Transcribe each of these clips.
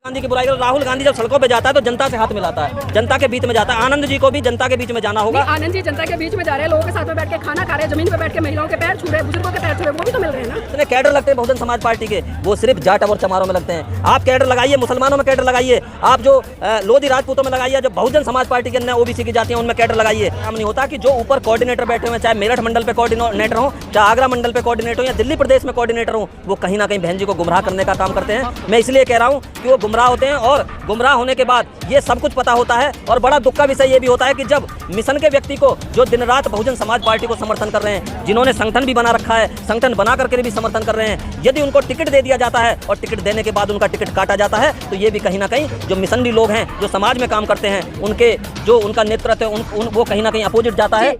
गांधी की बुराई करो। राहुल गांधी जब सड़कों पे जाता है तो जनता से हाथ मिलाता है, जनता के बीच में जाता है। आनंद जी को भी जनता के बीच में जाना होगा। आनंद जी जनता के बीच में जा रहे हैं, लोगों के साथ में बैठ के खाना खा रहे हैं, जमीन पे बैठ के महिलाओं के पैर छू रहे हैं, बुजुर्गों के पैर छू रहे हैं, वो भी तो मिल रहे हैं ना। इतने कैडर लगते हैं बहुजन समाज पार्टी के, वो सिर्फ जाट और चमारों में लगते हैं। आप कैडर लगाइए, मुसलमानों में कैडर लगाइए, आप जो लोधी राजपूतों में लगाइए, जो बहुजन समाज पार्टी के अन्य ओबीसी की जाति हैं उनमें कैडर लगाइए। काम नहीं होता कि जो ऊपर कोऑर्डिनेटर बैठे हुए, चाहे मेरठ मंडल पे कोऑर्डिनेटर हो, चाहे आगरा मंडल पे कोऑर्डिनेटर हो, या दिल्ली प्रदेश में कोऑर्डिनेटर हो, वो कहीं ना कहीं बहन जी को गुमराह करने का काम करते हैं। मैं इसलिए कह रहा हूँ कि वो गुमराह होते हैं, और गुमराह होने के बाद ये सब कुछ पता होता है। और बड़ा दुख का विषय ये भी होता है कि जब मिशन के व्यक्ति को, जो दिन रात बहुजन समाज पार्टी को समर्थन कर रहे हैं, जिन्होंने संगठन भी बना रखा है, संगठन बना करके भी समर्थन कर रहे हैं, यदि उनको टिकट दे दिया जाता है और टिकट देने के बाद उनका टिकट काटा जाता है, तो ये भी कहीं ना कहीं जो मिशनरी लोग हैं, जो समाज में काम करते हैं, उनके जो उनका नेतृत्व है, वो कहीं ना कहीं अपोजिट जाता है।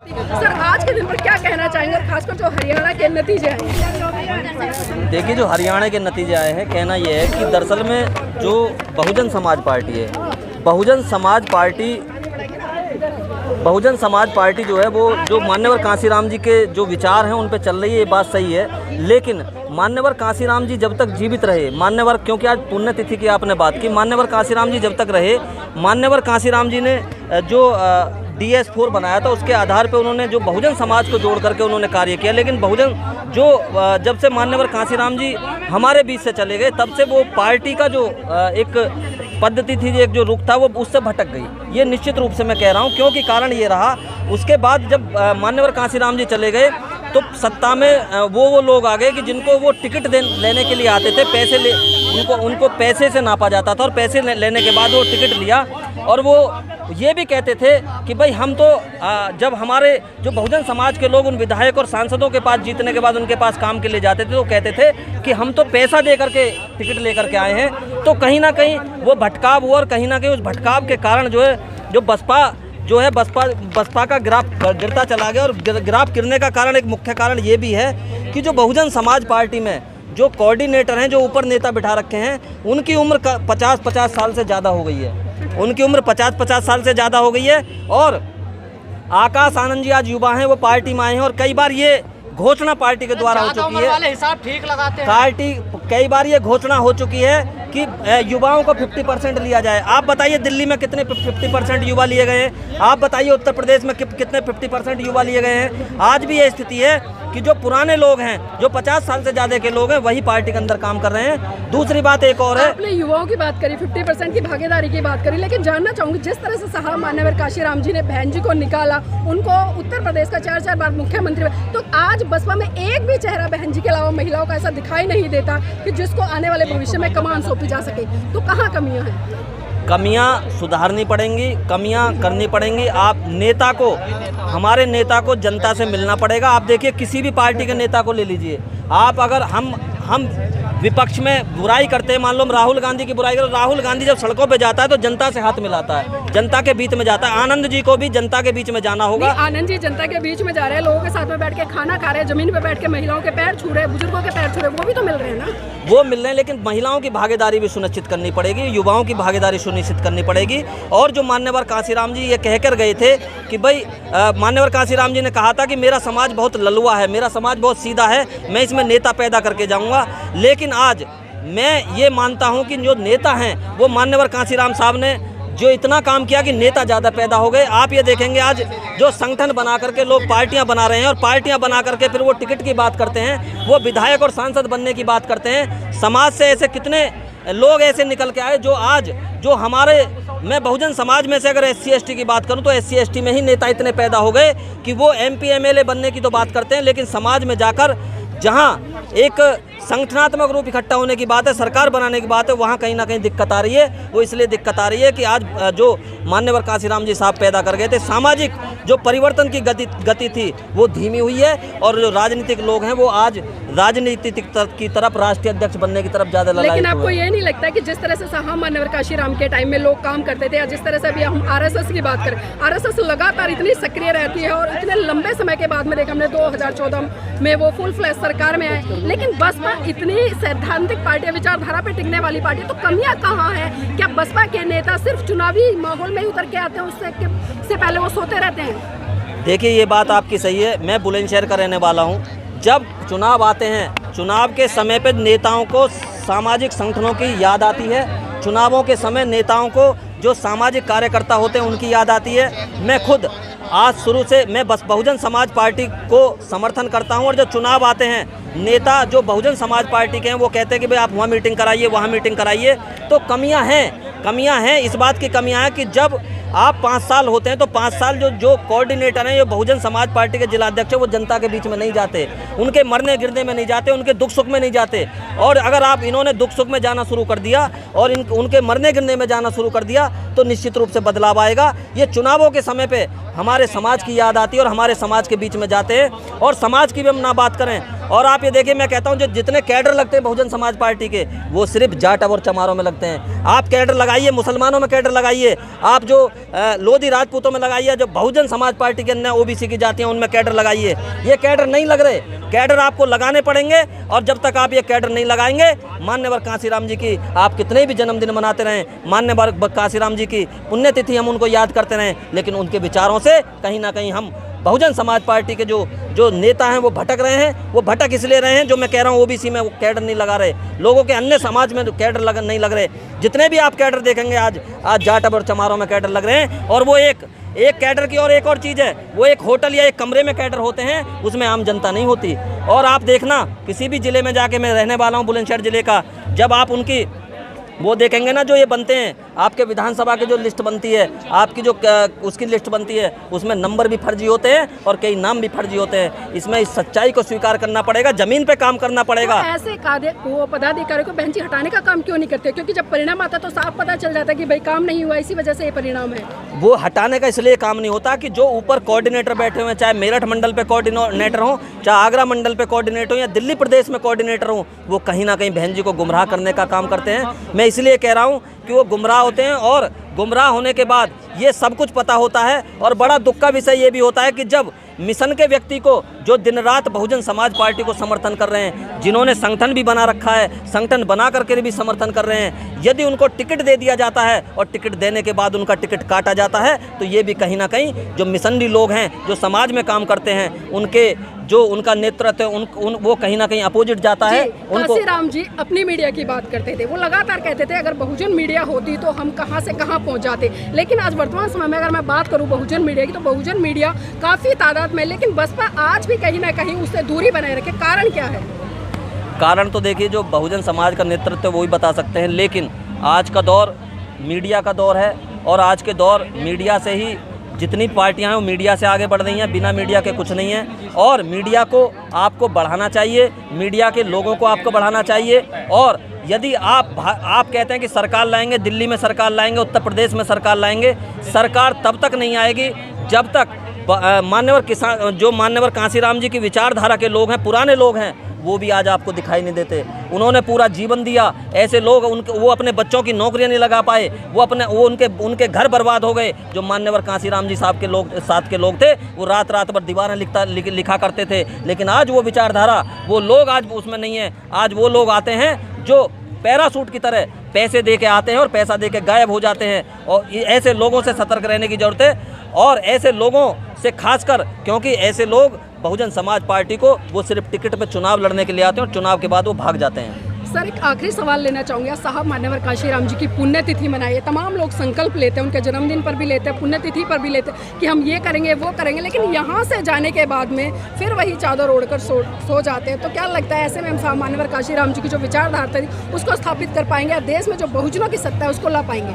सर, आज के दिन पर क्या कहना चाहेंगे, खासकर जो हरियाणा के नतीजे आए? देखिए, जो हरियाणा के नतीजे आए हैं, कहना यह है कि दरअसल में जो बहुजन समाज पार्टी है, बहुजन समाज पार्टी जो है, वो जो मान्यवर कांसीराम जी के जो विचार हैं उन पे चल रही है, ये बात सही है। लेकिन मान्यवर कांसीराम जी जब तक जीवित रहे, मान्यवर, क्योंकि आज पुण्यतिथि की आपने बात की, मान्यवर कांसीराम जी जब तक रहे, मान्यवर कांसीराम जी ने जो DS4 बनाया था, उसके आधार पे उन्होंने जो बहुजन समाज को जोड़ करके उन्होंने कार्य किया। लेकिन बहुजन जो जब से मान्यवर कांसीराम जी हमारे बीच से चले गए, तब से वो पार्टी का जो एक पद्धति थी, एक जो रुख था, वो उससे भटक गई। ये निश्चित रूप से मैं कह रहा हूँ, क्योंकि कारण ये रहा, उसके बाद जब मान्यवर कांसीराम जी चले गए तो सत्ता में वो लोग आ गए कि जिनको वो टिकट लेने के लिए आते थे, उनको पैसे से नापा जाता था, और पैसे लेने के बाद वो टिकट लिया। और वो ये भी कहते थे कि भाई हम तो जब हमारे जो बहुजन समाज के लोग उन विधायक और सांसदों के पास जीतने के बाद उनके पास काम के लिए जाते थे, तो कहते थे कि हम तो पैसा दे करके टिकट लेकर के आए हैं। तो कहीं ना कहीं वो भटकाव हुआ, और कहीं ना कहीं उस भटकाव के कारण जो है, जो बसपा का ग्राफ गिरता चला गया। और ग्राफ गिरने का कारण, एक मुख्य कारण ये भी है कि जो बहुजन समाज पार्टी में जो कोऑर्डिनेटर हैं, जो ऊपर नेता बिठा रखे हैं, उनकी उम्र 50-50 साल से ज़्यादा हो गई है। उनकी उम्र 50-50 साल से ज़्यादा हो गई है। और आकाश आनंद जी आज युवा हैं, वो पार्टी में आए हैं, और कई बार ये घोषणा पार्टी के द्वारा हो चुकी है, हिसाब ठीक लगाते हैं पार्टी कई बार ये घोषणा हो चुकी है कि युवाओं को 50% लिया जाए। आप बताइए दिल्ली में कितने 50% युवा लिए गए हैं? आप बताइए उत्तर प्रदेश में कितने 50% युवा लिए गए हैं? आज भी ये स्थिति है कि जो पुराने लोग हैं, जो 50 साल से ज़्यादा के लोग हैं, वही पार्टी के अंदर काम कर रहे हैं। दूसरी बात एक और है, आपने युवाओं की बात करी, 50% की भागीदारी की बात करी, लेकिन जानना चाहूंगी, जिस तरह से साहब मान्यवर कांसीराम जी ने बहन जी को निकाला, उनको उत्तर प्रदेश का 4 बार मुख्यमंत्री, तो आज बसपा में एक भी चेहरा बहन जी के अलावा महिलाओं का ऐसा दिखाई नहीं देता कि जिसको आने वाले भविष्य में कमान सौंपी जा सके। तो कहाँ कमियाँ हैं? कमियां सुधारनी पड़ेंगी, कमियां करनी पड़ेंगी। आप नेता को, हमारे नेता को जनता से मिलना पड़ेगा। आप देखिए, किसी भी पार्टी के नेता को ले लीजिए आप, अगर हम विपक्ष में बुराई करते हैं, मान लो राहुल गांधी की बुराई करो, राहुल गांधी जब सड़कों पे जाता है तो जनता से हाथ मिलाता है, जनता के बीच में जाता है। आनंद जी को भी जनता के बीच में जाना होगा। आनंद जी जनता के बीच में जा रहे हैं, लोगों के साथ में बैठ के खाना खा रहे हैं, जमीन पे बैठ के महिलाओं के पैर छू रहे हैं, बुजुर्गों के पैर छू रहे हैं, वो भी तो मिल रहे हैं ना। वो मिल रहे हैं, लेकिन महिलाओं की भागीदारी भी सुनिश्चित करनी पड़ेगी, युवाओं की भागीदारी सुनिश्चित करनी पड़ेगी। और जो मान्यवर कांसीराम जी ये कहकर गए थे कि भाई, मान्यवर कांसीराम जी ने कहा था कि मेरा समाज बहुत ललुआ है, मेरा समाज बहुत सीधा है, मैं इसमें नेता पैदा करके जाऊंगा। लेकिन आज मैं ये मानता हूं कि जो नेता हैं, वो मान्यवर कांसीराम साहब ने जो इतना काम किया कि नेता ज़्यादा पैदा हो गए। आप ये देखेंगे, आज जो संगठन बना करके लोग पार्टियां बना रहे हैं, और पार्टियां बना करके फिर वो टिकट की बात करते हैं, वो विधायक और सांसद बनने की बात करते हैं। समाज से ऐसे कितने लोग ऐसे निकल के आए जो आज, जो हमारे, मैं बहुजन समाज में से अगर SC/ST की बात करूं तो SC/ST में ही नेता इतने पैदा हो गए कि वो MP MLA बनने की तो बात करते हैं, लेकिन समाज में जाकर जहां एक संगठनात्मक रूप इकट्ठा होने की बात है, सरकार बनाने की बात है, वहाँ कहीं ना कहीं दिक्कत आ रही है। वो इसलिए दिक्कत आ रही है कि आज जो मान्यवर कांसीराम जी साहब पैदा कर गए थे, सामाजिक जो परिवर्तन की गति थी वो धीमी हुई है। और जो राजनीतिक लोग हैं वो आज राजनीति की तरफ, राष्ट्रीय अध्यक्ष बनने की तरफ ज़्यादा ललायत हुए। लेकिन आपको ये नहीं लगता कि जिस तरह से साहब मान्यवर कांसीराम के टाइम में लोग काम करते थे, या जिस तरह से अभी हम RSS की बात करें, RSS लगातार इतनी सक्रिय रहती है, और इतने लंबे समय के बाद में देखा हमने 2014 में वो फुल फ्लैश सरकार में आए, लेकिन बसपा इतनी सैद्धांतिक पार्टी, विचारधारा पे टिकने वाली पार्टी, तो कमियां कहाँ हैं? क्या बसपा के नेता सिर्फ चुनावी माहौल में ही उतर के आते हैं, उससे पहले वो सोते रहते हैं? देखिए, ये बात आपकी सही है। मैं बुलंदशहर का रहने वाला हूँ। जब चुनाव आते हैं, चुनाव के समय पे नेताओं को सामाजिक संगठनों की याद आती है, चुनावों के समय नेताओं को जो सामाजिक कार्यकर्ता होते हैं उनकी याद आती है। मैं खुद आज शुरू से मैं बस बहुजन समाज पार्टी को समर्थन करता हूं, और जो चुनाव आते हैं नेता जो बहुजन समाज पार्टी के हैं वो कहते हैं कि भाई आप वहाँ मीटिंग कराइए, वहाँ मीटिंग कराइए, तो कमियां हैं। इस बात की कमियां हैं कि जब आप 5 साल होते हैं तो 5 साल जो कोऑर्डिनेटर हैं, जो बहुजन समाज पार्टी के जिलाध्यक्ष हैं, वो जनता के बीच में नहीं जाते, उनके मरने गिरने में नहीं जाते, उनके दुख सुख में नहीं जाते। और अगर आप इन्होंने दुख सुख में जाना शुरू कर दिया और उनके मरने गिरने में जाना शुरू कर दिया तो निश्चित रूप से बदलाव आएगा। ये चुनावों के समय पे हमारे समाज की याद आती है और हमारे समाज के बीच में जाते हैं, और समाज की भी हम ना बात करें। और आप ये देखिए, मैं कहता हूं जो जितने कैडर लगते हैं बहुजन समाज पार्टी के, वो सिर्फ जाट और चमारों में लगते हैं। आप कैडर लगाइए, मुसलमानों में कैडर लगाइए, आप जो लोधी राजपूतों में लगाइए, जो बहुजन समाज पार्टी के अन्य ओबीसी की जातियां उनमें कैडर लगाइए। ये कैडर नहीं लग रहे, कैडर आपको लगाने पड़ेंगे, और जब तक आप ये कैडर नहीं लगाएंगे, मान्यवर कांसीराम जी की आप कितने भी जन्मदिन मनाते रहें, मान्यवर कांसीराम जी की पुण्यतिथि हम उनको याद करते रहें, लेकिन उनके विचारों से कहीं ना कहीं हम बहुजन समाज पार्टी के जो नेता हैं वो भटक रहे हैं। वो भटक इसलिए रहे हैं, जो मैं कह रहा हूँ ओबीसी में वो कैडर नहीं लगा रहे, लोगों के अन्य समाज में कैडर नहीं लग रहे। जितने भी आप कैडर देखेंगे आज जाट और चमारों में कैडर लग रहे हैं, और वो एक कैडर की और एक और चीज़ है, वो एक होटल या एक कमरे में कैडर होते हैं, उसमें आम जनता नहीं होती। और आप देखना किसी भी ज़िले में जाके, मैं रहने वाला हूँ बुलंदशहर ज़िले का, जब आप उनकी वो देखेंगे ना, जो ये बनते हैं आपके विधानसभा की जो लिस्ट बनती है, आपकी जो उसकी लिस्ट बनती है, उसमें नंबर भी फर्जी होते हैं और कई नाम भी फर्जी होते हैं। इसमें इस सच्चाई को स्वीकार करना पड़ेगा, जमीन पे काम करना पड़ेगा। तो ऐसे वो पदाधिकारियों को बहन जी हटाने का काम क्यों नहीं करते? क्योंकि जब परिणाम आता तो साफ पता चल जाता है कि भाई काम नहीं हुआ, इसी वजह से ये परिणाम है। वो हटाने का इसलिए काम नहीं होता कि जो ऊपर कोऑर्डिनेटर बैठे हुए हैं, चाहे मेरठ मंडल पे कोऑर्डिनेटर हो, चाहे आगरा मंडल पे कोऑर्डिनेटर हो, या दिल्ली प्रदेश में कोऑर्डिनेटर हो, वो कहीं ना कहीं बहन जी को गुमराह करने का काम करते हैं। मैं इसलिए कह रहा हूँ कि वो गुमराह होते हैं, और गुमराह होने के बाद ये सब कुछ पता होता है। और बड़ा दुख का विषय ये भी होता है कि जब मिशन के व्यक्ति को, जो दिन रात बहुजन समाज पार्टी को समर्थन कर रहे हैं, जिन्होंने संगठन भी बना रखा है, संगठन बना करके भी समर्थन कर रहे हैं, यदि उनको टिकट दे दिया जाता है और टिकट देने के बाद उनका टिकट काटा जाता है, तो ये भी कहीं ना कहीं जो मिशनरी लोग हैं, जो समाज में काम करते हैं, उनके जो उनका नेतृत्व है वो कहीं ना कहीं अपोजिट जाता है। कांसीराम जी अपनी मीडिया की बात करते थे, वो लगातार कहते थे अगर बहुजन मीडिया होती तो हम कहां से कहां पहुंच जाते। लेकिन आज वर्तमान समय में अगर मैं बात करूं बहुजन मीडिया की, तो बहुजन मीडिया काफ़ी तादाद में, लेकिन बसपा आज भी कहीं ना कहीं उससे दूरी बनाए रखे। कारण क्या है? कारण तो देखिए, जो बहुजन समाज का नेतृत्व वो ही बता सकते हैं, लेकिन आज का दौर मीडिया का दौर है, और आज के दौर मीडिया से ही जितनी पार्टियां हैं वो मीडिया से आगे बढ़ रही हैं, बिना मीडिया के कुछ नहीं है। और मीडिया को आपको बढ़ाना चाहिए, मीडिया के लोगों को आपको बढ़ाना चाहिए। और यदि आप कहते हैं कि सरकार लाएंगे, दिल्ली में सरकार लाएंगे, उत्तर प्रदेश में सरकार लाएंगे, सरकार तब तक नहीं आएगी जब तक मान्यवर कांसीराम जी की विचारधारा के लोग हैं, पुराने लोग हैं, वो भी आज आपको दिखाई नहीं देते। उन्होंने पूरा जीवन दिया, ऐसे लोग वो अपने बच्चों की नौकरियां नहीं लगा पाए, वो उनके घर बर्बाद हो गए। जो मान्यवर कांसीराम जी साहब के साथ के लोग थे, वो रात भर दीवारें लिखा करते थे, लेकिन आज वो विचारधारा, वो लोग आज उसमें नहीं है। आज वो लोग आते हैं जो पैरासूट की तरह पैसे दे के आते हैं और पैसा दे के गायब हो जाते हैं, और ऐसे लोगों से सतर्क रहने की ज़रूरत है। और ऐसे लोगों से खासकर, क्योंकि ऐसे लोग बहुजन समाज पार्टी को वो सिर्फ टिकट पे चुनाव लड़ने के लिए आते हैं और चुनाव के बाद वो भाग जाते हैं। सर, एक आखिरी सवाल लेना चाहूँगा। साहब मान्यवर कांसीराम जी की पुण्यतिथि मनाई है, तमाम लोग संकल्प लेते हैं, उनके जन्मदिन पर भी लेते हैं, पुण्यतिथि पर भी लेते हैं कि हम ये करेंगे वो करेंगे, लेकिन यहाँ से जाने के बाद में फिर वही चादर ओढ़कर सो जाते हैं। तो क्या लगता है ऐसे में हम साहब मान्यवर कांसीराम जी की जो विचारधारा थी उसको स्थापित कर पाएंगे, या देश में जो बहुजनों की सत्ता है उसको ला पाएंगे?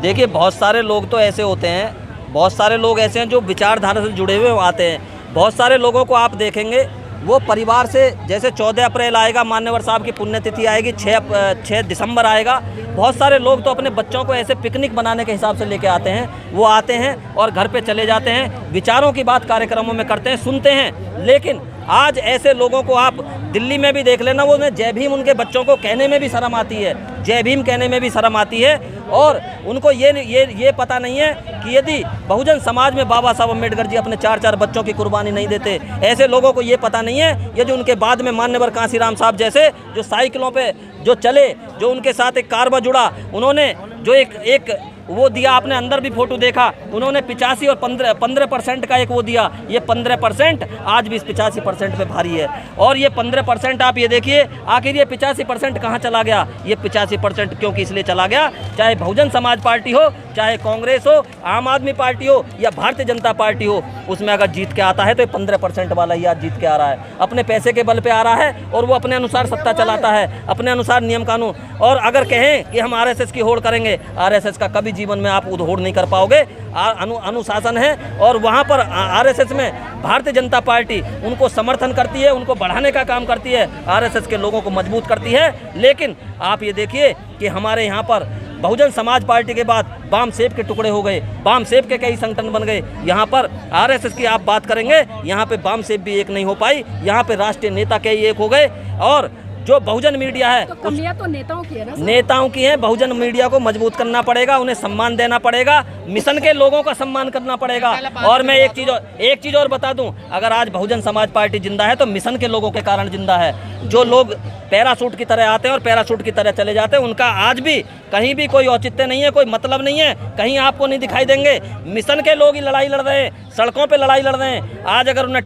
देखिए, बहुत सारे लोग तो ऐसे होते हैं, बहुत सारे लोग ऐसे हैं जो विचारधारा से जुड़े हुए आते हैं। बहुत सारे लोगों को आप देखेंगे वो परिवार से, जैसे 14 अप्रैल आएगा, मान्यवर साहब की पुण्यतिथि आएगी, 6 दिसंबर आएगा, बहुत सारे लोग तो अपने बच्चों को ऐसे पिकनिक बनाने के हिसाब से लेके आते हैं। वो आते हैं और घर पे चले जाते हैं, विचारों की बात कार्यक्रमों में करते हैं, सुनते हैं। लेकिन आज ऐसे लोगों को आप दिल्ली में भी देख लेना, वो जय भीम उनके बच्चों को कहने में भी शर्म आती है, जय भीम कहने में भी शर्म आती है। और उनको ये पता नहीं है कि यदि बहुजन समाज में बाबा साहब अम्बेडकर जी अपने 4-4 बच्चों की कुर्बानी नहीं देते, ऐसे लोगों को ये पता नहीं है यदि उनके बाद में मान्यवर कांसीराम साहब जैसे जो साइकिलों पे जो चले, जो उनके साथ एक कारवा जुड़ा, उन्होंने जो एक वो दिया, आपने अंदर भी फोटो देखा, उन्होंने 85 और 15% का एक वो दिया, ये 15% आज भी इस 85% पे भारी है। और ये 15% आप ये देखिए, आखिर ये 85% कहाँ चला गया? ये 85% क्योंकि इसलिए चला गया, चाहे बहुजन समाज पार्टी हो, चाहे कांग्रेस हो, आम आदमी पार्टी हो या भारतीय जनता पार्टी हो, उसमें अगर जीत के आता है तो ये 15% वाला ही आज जीत के आ रहा है, अपने पैसे के बल पे आ रहा है और वो अपने अनुसार सत्ता चलाता है, अपने अनुसार नियम कानून। और अगर कहें कि हम आरएसएस की होड़ करेंगे, आरएसएस का कभी जीवन में आप होड़ नहीं कर पाओगे। अनुशासन है और वहाँ पर आरएसएस में भारतीय जनता पार्टी उनको समर्थन करती है, उनको बढ़ाने का काम करती है, आरएसएस के लोगों को मजबूत करती है। लेकिन आप ये देखिए कि हमारे यहाँ पर बहुजन समाज पार्टी के बाद बाम सेब के टुकड़े हो गए, बाम सेब के कई संगठन बन गए। यहाँ पर आरएसएस की आप बात करेंगे, यहाँ पे बाम सेब भी एक नहीं हो पाई, यहाँ पे राष्ट्रीय नेता कई एक हो गए। और जो बहुजन मीडिया है, तो कमियां तो नेताओं की है ना? नेताओं की है। बहुजन मीडिया को मजबूत करना पड़ेगा, उन्हें सम्मान देना पड़ेगा, मिशन के लोगों का सम्मान करना पड़ेगा। और मैं एक चीज़ और बता दूं, अगर आज बहुजन समाज पार्टी जिंदा है तो मिशन के लोगों के कारण जिंदा है। जो लोग पैराशूट की तरह आते हैं और पैराशूट की तरह चले जाते हैं, औचित्य आज भी कहीं भी कोई औचित्य नहीं है, कोई मतलब नहीं है, कहीं आपको नहीं दिखाई देंगे। मिशन के लोग ही लड़ाई लड़ रहे हैं, सड़कों पर लड़ाई लड़ रहे हैं। आज अगर उन्हें